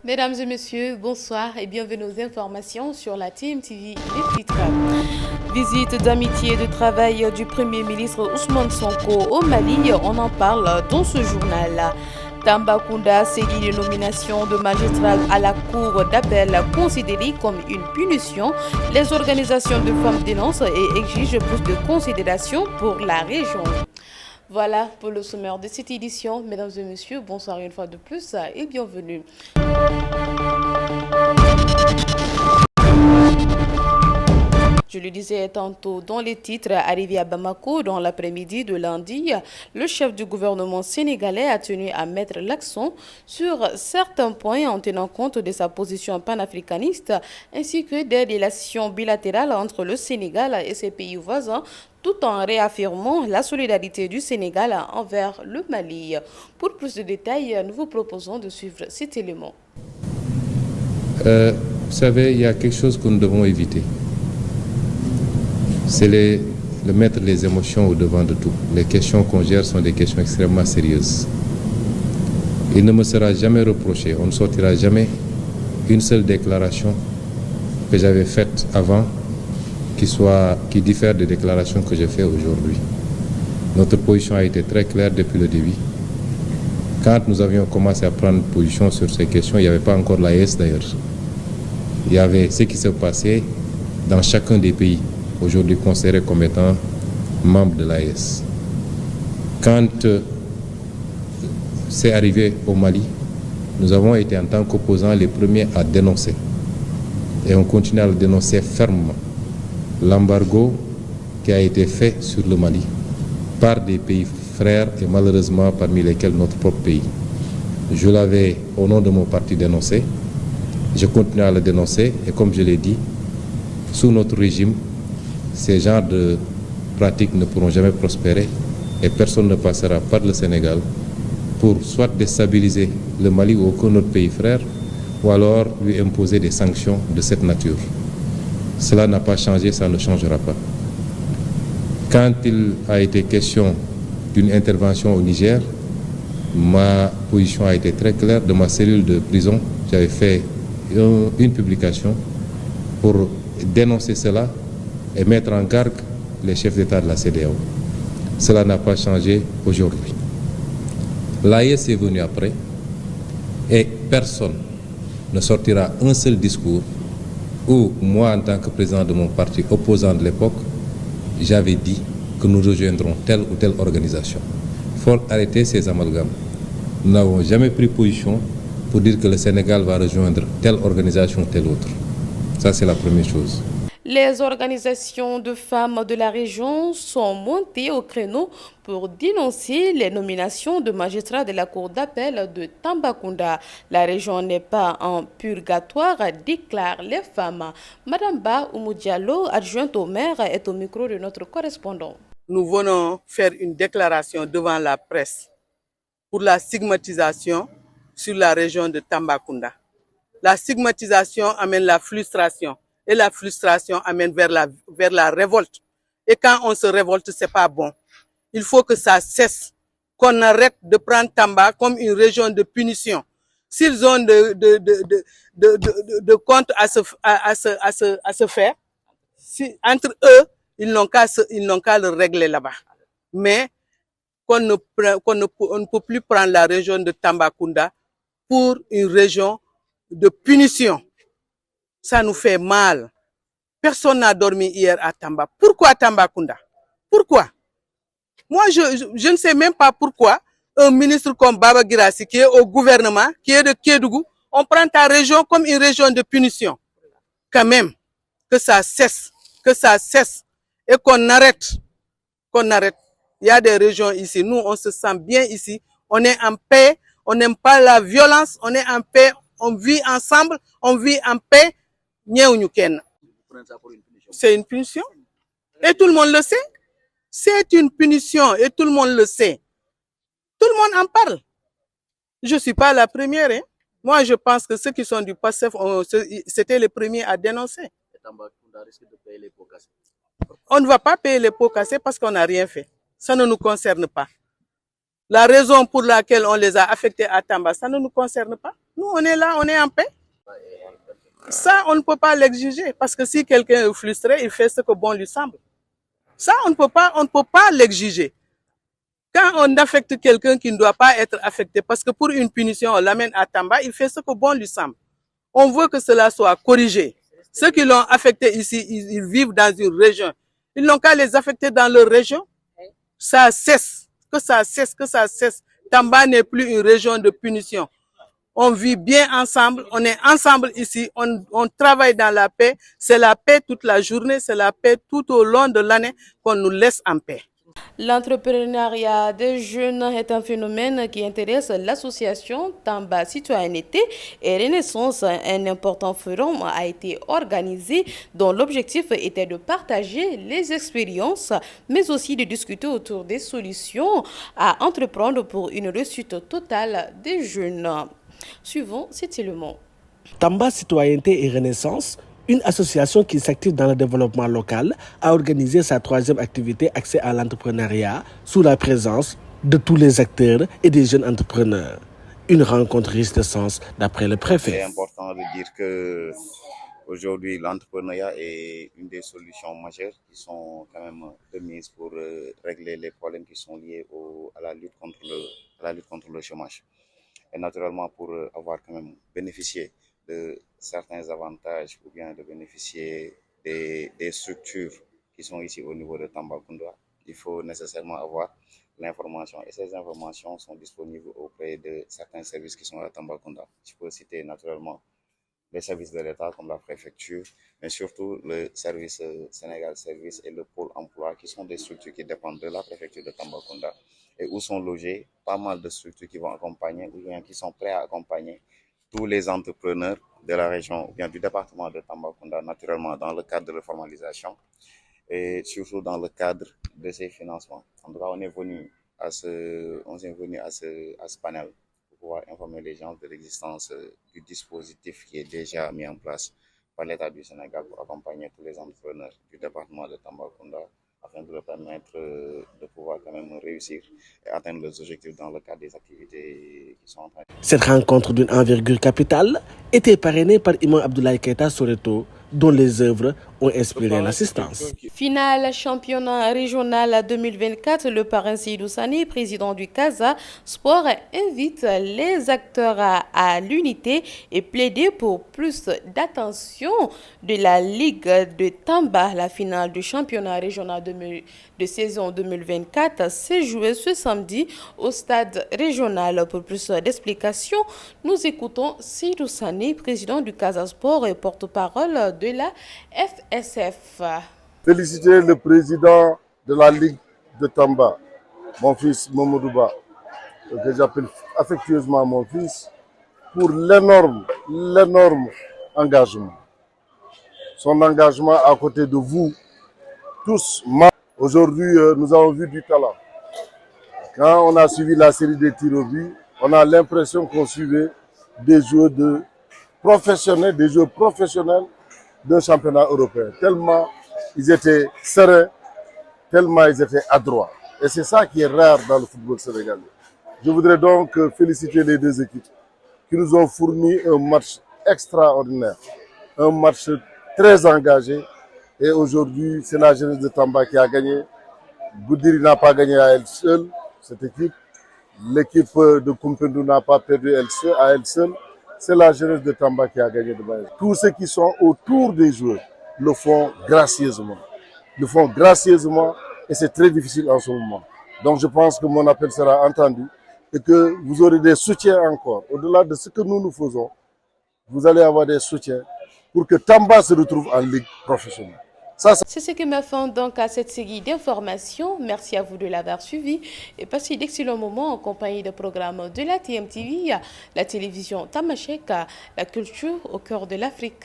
Mesdames et messieurs, bonsoir et bienvenue aux informations sur la TMTV. Les titres. Visite d'amitié et de travail du Premier ministre Ousmane Sonko au Mali, on en parle dans ce journal. Tambacounda série les nominations de magistrats à la cour d'appel considérée comme une punition. Les organisations de femmes dénoncent et exigent plus de considération pour la région. Voilà pour le sommaire de cette édition. Mesdames et messieurs, bonsoir une fois de plus et bienvenue. Je le disais tantôt dans les titres, arrivé à Bamako dans l'après-midi de lundi, le chef du gouvernement sénégalais a tenu à mettre l'accent sur certains points en tenant compte de sa position panafricaniste ainsi que des relations bilatérales entre le Sénégal et ses pays voisins, tout en réaffirmant la solidarité du Sénégal envers le Mali. Pour plus de détails, nous vous proposons de suivre cet élément. Vous savez, il y a quelque chose que nous devons éviter. C'est de mettre les émotions au devant de tout. Les questions qu'on gère sont des questions extrêmement sérieuses. Il ne me sera jamais reproché, on ne sortira jamais une seule déclaration que j'avais faite avant qui diffère des déclarations que j'ai faites aujourd'hui. Notre position a été très claire depuis le début. Quand nous avions commencé à prendre position sur ces questions, il n'y avait pas encore l'AES d'ailleurs. Il y avait ce qui se passait dans chacun des pays, aujourd'hui considérés comme étant membres de l'AES. Quand c'est arrivé au Mali, nous avons été en tant qu'opposants les premiers à dénoncer. Et on continue à le dénoncer fermement. L'embargo qui a été fait sur le Mali par des pays frères et malheureusement parmi lesquels notre propre pays. Je l'avais au nom de mon parti dénoncé. Je continue à le dénoncer et comme je l'ai dit, sous notre régime, ces genres de pratiques ne pourront jamais prospérer et personne ne passera par le Sénégal pour soit déstabiliser le Mali ou aucun autre pays frère ou alors lui imposer des sanctions de cette nature. Cela n'a pas changé, ça ne changera pas. Quand il a été question d'une intervention au Niger, ma position a été très claire. De ma cellule de prison, j'avais fait une publication pour dénoncer cela et mettre en garde les chefs d'État de la CEDEAO. Cela n'a pas changé aujourd'hui. L'AES est venu après et personne ne sortira un seul discours où moi, en tant que président de mon parti opposant de l'époque, j'avais dit que nous rejoindrons telle ou telle organisation. Il faut arrêter ces amalgames. Nous n'avons jamais pris position pour dire que le Sénégal va rejoindre telle organisation ou telle autre. Ça, c'est la première chose. Les organisations de femmes de la région sont montées au créneau pour dénoncer les nominations de magistrats de la cour d'appel de Tambacounda. La région n'est pas en purgatoire, déclarent les femmes. Madame Ba Oumou Diallo, adjointe au maire, est au micro de notre correspondant. Nous venons faire une déclaration devant la presse pour la stigmatisation sur la région de Tambacounda. La stigmatisation amène la frustration et la frustration amène vers la révolte. Et quand on se révolte, c'est pas bon. Il faut que ça cesse, qu'on arrête de prendre Tamba comme une région de punition. S'ils ont de comptes à se faire, entre eux, ils n'ont qu'à le régler là-bas. Mais on ne peut plus prendre la région de Tambacounda pour une région de punition. Ça nous fait mal. Personne n'a dormi hier à Tamba. Pourquoi Tambacounda? Pourquoi? Moi, je ne sais même pas pourquoi un ministre comme Baba Girassi, qui est au gouvernement, qui est de Kédougou, on prend ta région comme une région de punition. Quand même, que ça cesse et qu'on arrête. Il y a des régions ici, nous on se sent bien ici, on est en paix, on n'aime pas la violence, on est en paix, on vit ensemble, on vit en paix. C'est une punition. Et tout le monde le sait. C'est une punition et tout le monde le sait. Tout le monde en parle. Je ne suis pas la première. Hein. Moi, je pense que ceux qui sont du PASTEF, c'était les premiers à dénoncer. On ne va pas payer les pots cassés parce qu'on n'a rien fait. Ça ne nous concerne pas. La raison pour laquelle on les a affectés à Tamba, ça ne nous concerne pas. Nous, on est là, on est en paix. Ça, on ne peut pas l'exiger parce que si quelqu'un est frustré, il fait ce que bon lui semble. Ça, on ne peut pas l'exiger. Quand on affecte quelqu'un qui ne doit pas être affecté, parce que pour une punition, on l'amène à Tamba, il fait ce que bon lui semble. On veut que cela soit corrigé. Ceux qui l'ont affecté ici, ils vivent dans une région. Ils n'ont qu'à les affecter dans leur région. Ça cesse, que ça cesse, que ça cesse. Tamba n'est plus une région de punition. On vit bien ensemble, on est ensemble ici, on travaille dans la paix. C'est la paix toute la journée, c'est la paix tout au long de l'année qu'on nous laisse en paix. L'entrepreneuriat des jeunes est un phénomène qui intéresse l'association Tamba Citoyenneté et Renaissance. Un important forum a été organisé dont l'objectif était de partager les expériences, mais aussi de discuter autour des solutions à entreprendre pour une réussite totale des jeunes. Suivons cet élément. Tamba Citoyenneté et Renaissance, une association qui s'active dans le développement local, a organisé sa 3e activité accès à l'entrepreneuriat sous la présence de tous les acteurs et des jeunes entrepreneurs. Une rencontre riche de sens d'après le préfet. C'est important de dire que aujourd'hui l'entrepreneuriat est une des solutions majeures qui sont quand même de mise pour régler les problèmes qui sont liés à la lutte contre le chômage. Et naturellement pour avoir quand même bénéficié de certains avantages ou bien de bénéficier des structures qui sont ici au niveau de Tambacounda, il faut nécessairement avoir l'information. Et ces informations sont disponibles auprès de certains services qui sont à Tambacounda. Je peux citer naturellement les services de l'État comme la préfecture, mais surtout le service Sénégal Service et le pôle emploi qui sont des structures qui dépendent de la préfecture de Tambacounda et où sont logés pas mal de structures qui vont accompagner ou bien qui sont prêts à accompagner tous les entrepreneurs de la région ou bien du département de Tambacounda, naturellement dans le cadre de la formalisation et surtout dans le cadre de ces financements. En tout cas, on est venu à ce panel pour pouvoir informer les gens de l'existence du dispositif qui est déjà mis en place par l'État du Sénégal pour accompagner tous les entrepreneurs du département de Tambacounda afin de leur permettre de pouvoir quand même réussir et atteindre leurs objectifs dans le cadre des activités qui sont en train. Cette rencontre d'une envergure capitale était parrainée par Imam Abdoulaye Keita Soreto, dont les œuvres ont inspiré l'assistance. Finale championnat régional 2024, le parrain Seydou Sani, président du Casa Sport, invite les acteurs à l'unité et plaider pour plus d'attention de la Ligue de Tamba. La finale du championnat régional de saison 2024 s'est jouée ce samedi au stade régional. Pour plus d'explications, nous écoutons Seydou Sani, président du Casa Sport et porte-parole de la FSF. Féliciter le président de la Ligue de Tamba, mon fils Momodouba, que j'appelle affectueusement mon fils, pour l'énorme engagement. Son engagement à côté de vous, tous. Aujourd'hui, nous avons vu du talent. Quand on a suivi la série des tirs au but, on a l'impression qu'on suivait des joueurs professionnels d'un championnat européen. Tellement ils étaient sereins, tellement ils étaient adroits. Et c'est ça qui est rare dans le football sénégalais. Je voudrais donc féliciter les deux équipes qui nous ont fourni un match extraordinaire, un match très engagé. Et aujourd'hui, c'est la jeunesse de Tamba qui a gagné. Goudiri n'a pas gagné à elle seule, cette équipe. L'équipe de Koumpendu n'a pas perdu à elle seule. C'est la jeunesse de Tamba qui a gagné de base. Tous ceux qui sont autour des joueurs le font gracieusement. Et c'est très difficile en ce moment. Donc je pense que mon appel sera entendu et que vous aurez des soutiens encore. Au-delà de ce que nous faisons, vous allez avoir des soutiens pour que Tamba se retrouve en ligue professionnelle. C'est ce qui m'a fait donc à cette série d'informations. Merci à vous de l'avoir suivi et passez d'excellents moments en compagnie de programmes de la TMTV, la télévision Tamashek, la culture au cœur de l'Afrique.